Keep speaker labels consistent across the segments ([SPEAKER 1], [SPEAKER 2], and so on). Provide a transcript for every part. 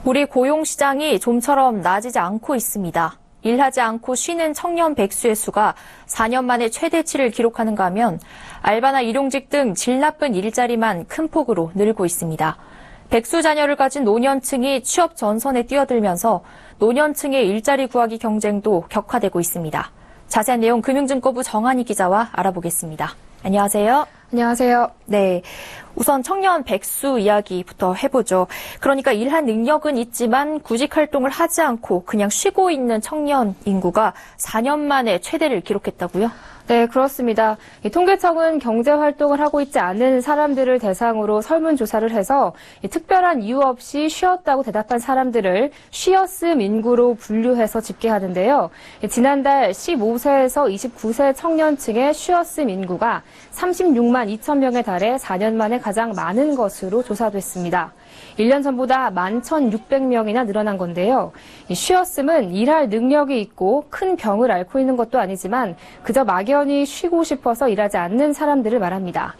[SPEAKER 1] 우리 고용시장이 좀처럼 나아지지 않고 있습니다. 일하지 않고 쉬는 청년 백수의 수가 4년 만에 최대치를 기록하는가 하면 알바나 일용직 등 질 나쁜 일자리만 큰 폭으로 늘고 있습니다. 백수 자녀를 가진 노년층이 취업 전선에 뛰어들면서 노년층의 일자리 구하기 경쟁도 격화되고 있습니다. 자세한 내용 금융증권부 정한희 기자와 알아보겠습니다. 안녕하세요.
[SPEAKER 2] 안녕하세요.
[SPEAKER 1] 네. 우선 청년 백수 이야기부터 해보죠. 그러니까 일할 능력은 있지만 구직 활동을 하지 않고 그냥 쉬고 있는 청년 인구가 4년 만에 최대를 기록했다고요?
[SPEAKER 2] 네, 그렇습니다. 통계청은 경제활동을 하고 있지 않은 사람들을 대상으로 설문조사를 해서 특별한 이유 없이 쉬었다고 대답한 사람들을 쉬었음 인구로 분류해서 집계하는데요. 지난달 15세에서 29세 청년층의 쉬었음 인구가 36만 2천 명에 달해 4년 만에 가장 많은 것으로 조사됐습니다. 1년 전보다 11,600명이나 늘어난 건데요. 쉬었음은 일할 능력이 있고 큰 병을 앓고 있는 것도 아니지만 그저 막연히 쉬고 싶어서 일하지 않는 사람들을 말합니다.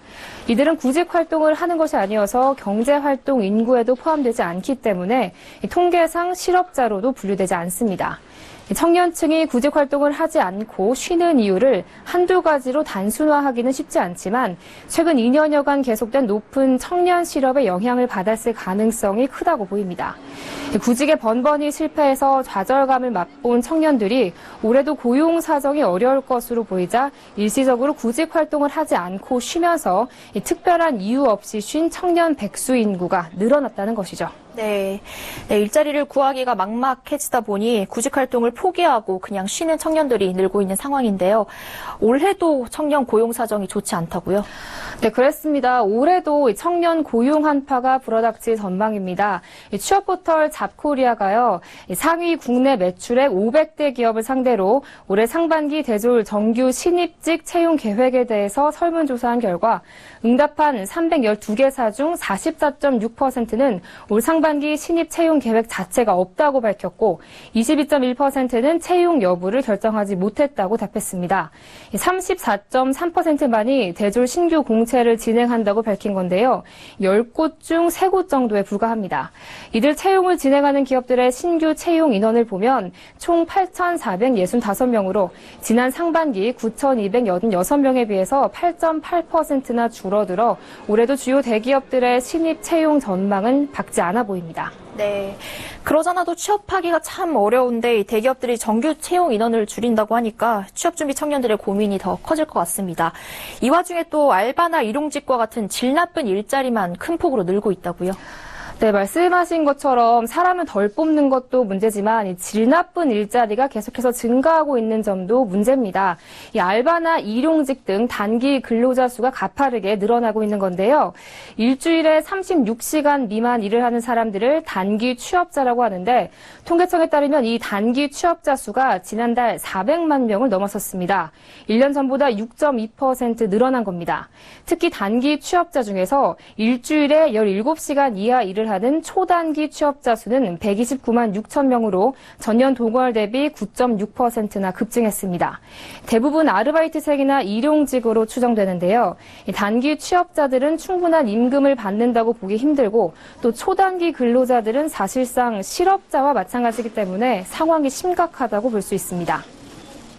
[SPEAKER 2] 이들은 구직 활동을 하는 것이 아니어서 경제활동 인구에도 포함되지 않기 때문에 통계상 실업자로도 분류되지 않습니다. 청년층이 구직 활동을 하지 않고 쉬는 이유를 한두 가지로 단순화하기는 쉽지 않지만 최근 2년여간 계속된 높은 청년 실업의 영향을 받았을 가능성이 크다고 보입니다. 구직에 번번이 실패해서 좌절감을 맛본 청년들이 올해도 고용 사정이 어려울 것으로 보이자 일시적으로 구직 활동을 하지 않고 쉬면서 특별한 이유 없이 쉰 청년 백수 인구가 늘어났다는 것이죠.
[SPEAKER 1] 네, 일자리를 구하기가 막막해지다 보니 구직 활동을 포기하고 그냥 쉬는 청년들이 늘고 있는 상황인데요. 올해도 청년 고용 사정이 좋지 않다고요?
[SPEAKER 2] 네, 그렇습니다. 올해도 청년 고용 한파가 불어닥칠 전망입니다. 취업 포털 잡코리아가요, 상위 국내 매출액 500대 기업을 상대로 올해 상반기 대졸 정규 신입직 채용 계획에 대해서 설문조사한 결과 응답한 312개사 중 44.6%는 올 상반기 신입 채용 계획 자체가 없다고 밝혔고 22.1%는 채용 여부를 결정하지 못했다고 답했습니다. 34.3%만이 대졸 신규 공채를 진행한다고 밝힌 건데요. 10곳 중 3곳 정도에 불과합니다. 이들 채용을 진행하는 기업들의 신규 채용 인원을 보면 총 8,465명으로 지난 상반기 9,286명에 비해서 8.8%나 줄어들어 올해도 주요 대기업들의 신입 채용 전망은 밝지 않아 보입니다.
[SPEAKER 1] 네. 그러잖아도 취업하기가 참 어려운데 대기업들이 정규 채용 인원을 줄인다고 하니까 취업 준비 청년들의 고민이 더 커질 것 같습니다. 이 와중에 또 알바나 일용직과 같은 질 나쁜 일자리만 큰 폭으로 늘고 있다고요?
[SPEAKER 2] 네, 말씀하신 것처럼 사람을 덜 뽑는 것도 문제지만 이 질 나쁜 일자리가 계속해서 증가하고 있는 점도 문제입니다. 이 알바나 일용직 등 단기 근로자 수가 가파르게 늘어나고 있는 건데요. 일주일에 36시간 미만 일을 하는 사람들을 단기 취업자라고 하는데 통계청에 따르면 이 단기 취업자 수가 지난달 400만 명을 넘어섰습니다. 1년 전보다 6.2% 늘어난 겁니다. 특히 단기 취업자 중에서 일주일에 17시간 이하 일을 하는 초단기 취업자 수는 129만 6천 명으로 전년 동월 대비 9.6%나 급증했습니다. 대부분 아르바이트생이나 일용직으로 추정되는데요. 단기 취업자들은 충분한 임금을 받는다고 보기 힘들고 또 초단기 근로자들은 사실상 실업자와 마찬가지이기 때문에 상황이 심각하다고 볼 수 있습니다.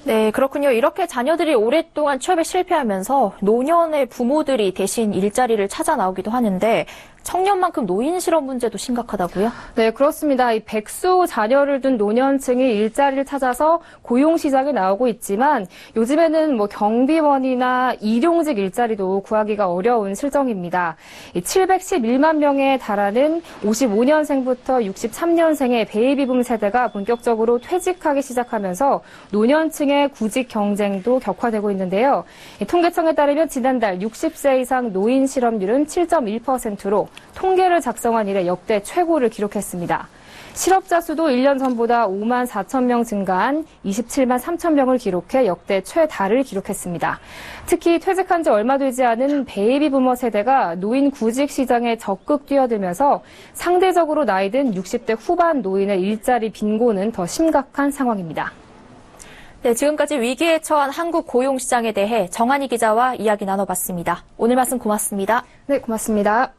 [SPEAKER 1] 네, 그렇군요. 이렇게 자녀들이 오랫동안 취업에 실패하면서 노년의 부모들이 대신 일자리를 찾아 나오기도 하는데 청년만큼 노인 실업 문제도 심각하다고요?
[SPEAKER 2] 네, 그렇습니다. 이 백수 자녀를 둔 노년층이 일자리를 찾아서 고용 시장에 나오고 있지만 요즘에는 경비원이나 일용직 일자리도 구하기가 어려운 실정입니다. 711만 명에 달하는 55년생부터 63년생의 베이비붐 세대가 본격적으로 퇴직하기 시작하면서 노년층의 구직 경쟁도 격화되고 있는데요. 통계청에 따르면 지난달 60세 이상 노인 실업률은 7.1%로 통계를 작성한 이래 역대 최고를 기록했습니다. 실업자 수도 1년 전보다 5만 4천 명 증가한 27만 3천 명을 기록해 역대 최다를 기록했습니다. 특히 퇴직한 지 얼마 되지 않은 베이비부머 세대가 노인 구직 시장에 적극 뛰어들면서 상대적으로 나이 든 60대 후반 노인의 일자리 빈곤은 더 심각한 상황입니다.
[SPEAKER 1] 네, 지금까지 위기에 처한 한국 고용시장에 대해 정한희 기자와 이야기 나눠봤습니다. 오늘 말씀 고맙습니다.
[SPEAKER 2] 네, 고맙습니다.